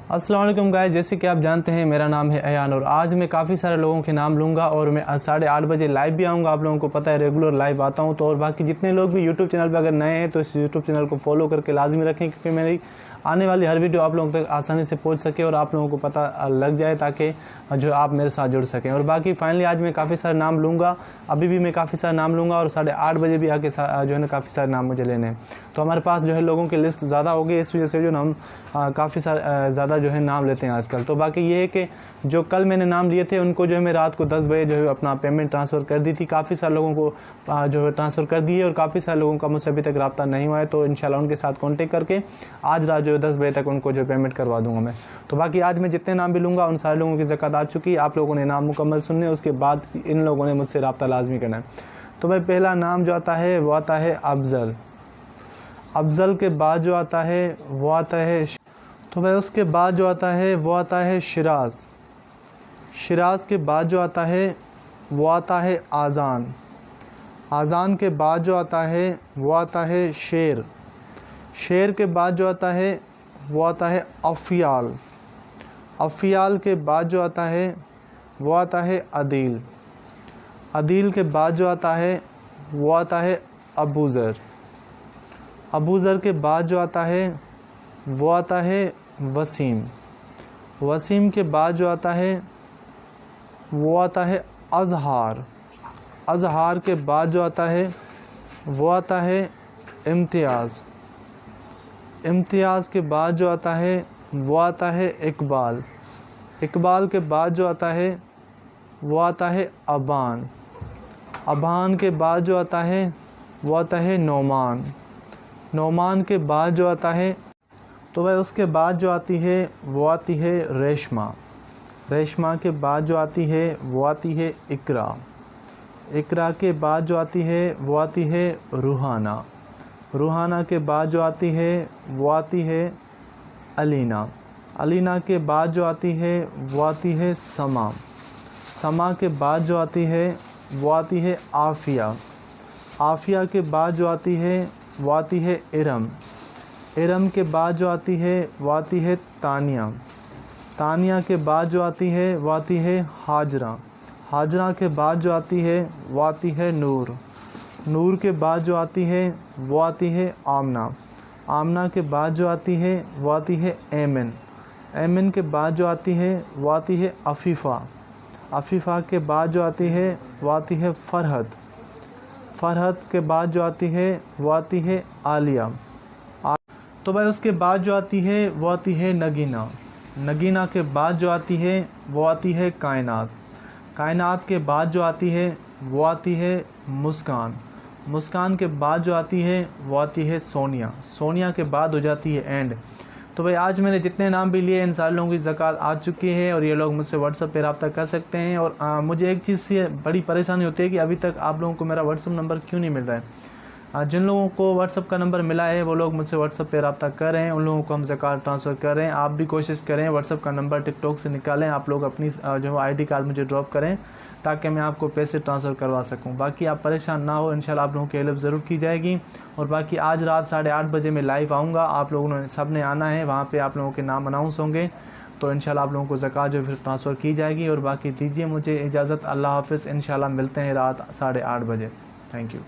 अस्सलाम वालेकुम गाइस, जैसे कि आप जानते हैं मेरा नाम है अयान और आज मैं काफ़ी सारे लोगों के नाम लूँगा और मैं 8:30 बजे लाइव भी आऊँगा। आप लोगों को पता है रेगुलर लाइव आता हूँ। तो और बाकी जितने लोग भी यूट्यूब चैनल पर अगर नए हैं तो इस यूट्यूब चैनल को फॉलो करके लाजमी रखें, क्योंकि मेरी आने वाली हर वीडियो आप लोगों तक आसानी से पहुंच सके और आप लोगों को पता लग जाए, ताकि जो आप मेरे साथ जुड़ सकें। और बाकी फाइनली आज मैं काफ़ी सारे नाम लूँगा, अभी भी मैं काफ़ी सारे नाम लूँगा और 8:30 बजे भी आके जो है ना काफ़ी सारे नाम मुझे लेने हैं। तो हमारे पास जो है लोगों की लिस्ट ज़्यादा हो गई, इस वजह से जो ना हम काफ़ी सारे ज़्यादा जो है नाम लेते हैं आजकल। तो बाकी ये है कि जो कल मैंने नाम लिए थे उनको जो है मैं रात को 10 बजे जो है अपना पेमेंट ट्रांसफ़र कर दी थी। काफ़ी सारे लोगों को जो है ट्रांसफ़र कर दी है और काफ़ी सारे लोगों का मुझसे अभी तक रब्ता नहीं हुआ है। तो इंशाल्लाह उनके साथ कॉन्टेक्ट करके आज रात जो है 10 बजे तक उनको जो पेमेंट करवा दूंगा मैं। तो बाकी आज मैं जितने नाम भी लूँगा उन सारे लोगों की ज़कात आ चुकी है। आप लोगों ने नाम मुकम्मल सुनने, उसके बाद इन लोगों ने मुझसे रब्ता लाजमी करना है। तो भाई पहला नाम जो आता है वो आता है अफजल। अफजल के बाद जो आता है वो आता है, तो भाई उसके बाद जो आता है वो आता है शिराज। शिराज के बाद जो आता है वो आता है आज़ान। आज़ान के बाद जो आता है वो आता है शेर। शेर के बाद जो आता है वो आता है अफ़ियाल। अफ़ियाल के बाद जो आता है वो आता है अदील। अदील के बाद जो आता है वो आता है अबूज़र। अबूज़र के बाद जो आता है वो आता है वसीम। वसीम के बाद जो आता है वो आता है अज़हार। अज़हार के बाद जो आता है वो आता है इम्तियाज़। इम्तियाज़ के बाद जो आता है वो आता है इकबाल। इकबाल के बाद जो आता है वो आता है अबान। अबान के बाद जो आता है वो आता है नोमान। नोमान के बाद जो आता है, तो वह उसके बाद जो आती है वो आती है रेशमा। रेशमा के बाद जो आती है वो आती है इकरा। इकरा के बाद जो आती है वो आती है रूहाना। रूहाना के बाद जो आती है वो आती है अलीना। अलीना के बाद जो आती है वो आती है समा। समा के बाद जो आती है वो आती है आफ़िया। आफ़िया के बाद जो आती है वो आती है इरम। इरम के बाद जो आती है वो आती है तानिया। तानिया के बाद जो आती है वो आती है हाजरा। हाजरा के बाद जो आती है वो आती है नूर। नूर के बाद जो आती है वो आती है आमना। आमना के बाद जो आती है वो आती है एमन। एमन के बाद जो आती है वो आती है अफ़ीफ़ा। अफ़ीफ़ा के बाद जो आती है वो आती है फ़रहत। फ़रहत के बाद जो आती है वो आती है आलिया। तो भाई उसके बाद जो आती है वो आती है नगीना। नगीना के बाद जो आती है वो आती है कायनात। कायनात के बाद जो आती है वो आती है मुस्कान। मुस्कान के बाद जो आती है वो आती है सोनिया। सोनिया के बाद हो जाती है एंड। तो भाई आज मैंने जितने नाम भी लिए इन सारे लोगों की ज़कात आ चुकी है और ये लोग मुझसे व्हाट्सएप पे रब्ता कर सकते हैं। और मुझे एक चीज़ से बड़ी परेशानी होती है कि अभी तक आप लोगों को मेरा व्हाट्सएप नंबर क्यों नहीं मिल रहा है। जिन लोगों को व्हाट्सएप का नंबर मिला है वो लोग मुझसे व्हाट्सएप पे रब्ता कर रहे हैं, उन लोगों को हम ज़कात ट्रांसफ़र कर रहे हैं। आप भी कोशिश करें व्हाट्सएप का नंबर टिकटॉक से निकालें, आप लोग अपनी जो ID कार्ड मुझे ड्रॉप करें ताकि मैं आपको पैसे ट्रांसफ़र करवा सकूं। बाकी आप परेशान ना हो, इंशाल्लाह आप लोगों की हेल्प ज़रूर की जाएगी। और बाकी आज रात 8:30 बजे मैं लाइव आऊँगा, आप लोगों ने सब ने आना है, वहाँ पे आप लोगों के नाम अनाउंस होंगे। तो इंशाल्लाह आप लोगों को ज़कात जो फिर ट्रांसफ़र की जाएगी। और बाकी दीजिए मुझे इजाज़त, अल्लाह हाफ़िज़। इंशाल्लाह मिलते हैं रात 8:30 बजे। Thank you.